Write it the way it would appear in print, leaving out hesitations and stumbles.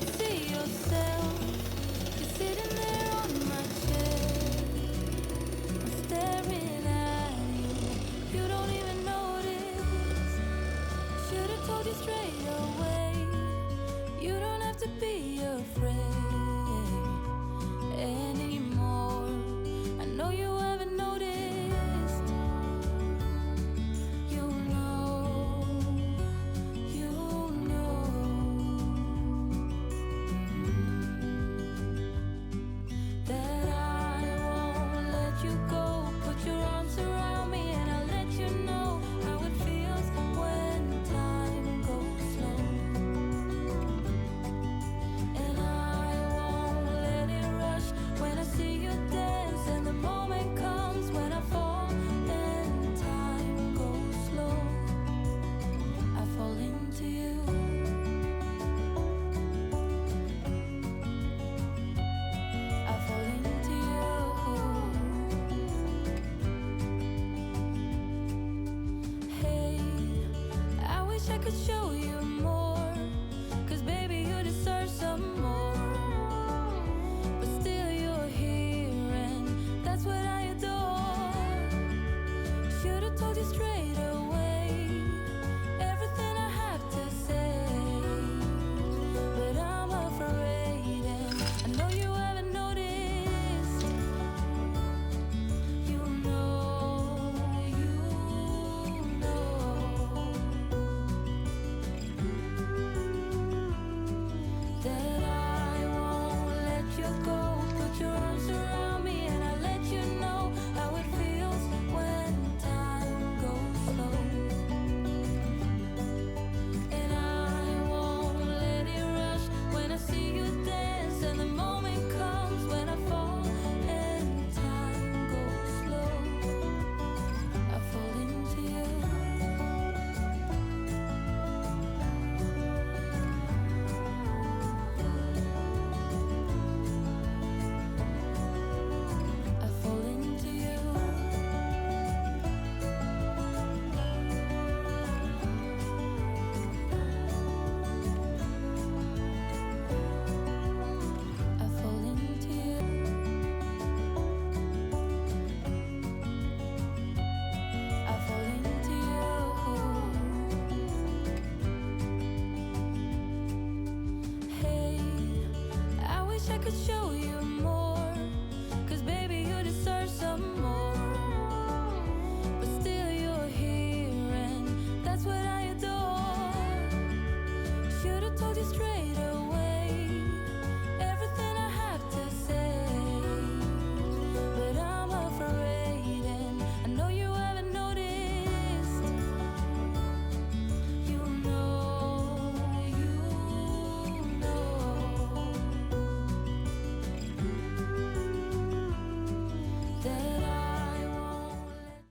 could see yourself. You're sitting there on my chair. I'm staring at you. You don't even notice. Should've told you straight away. You don't have to be afraid anymore. I know you haven't noticed. You know, you know that I won't let you go. Put your arms around me and I'll let you know how it feels when time goes slow. And I won't let it rush when I see you dance. And the moment comes when I fall and time goes slow. I fall into you. I fall into you. Hey, I wish I could show you more. 'Cause baby, you deserve some more. But still you're here and that's what I adore. Should've told you straight away everything I have to say. But I'm afraid and I know you haven't noticed. You know that I won't let you go. Put your arms around me and I'll let you know how it feels when time goes slow. And I won't let it rush when I see you dance. And the moment comes when I fall and time goes slow. I fall into you. I fall into you. I fall into you. I fall into you. Hey, I wish I could show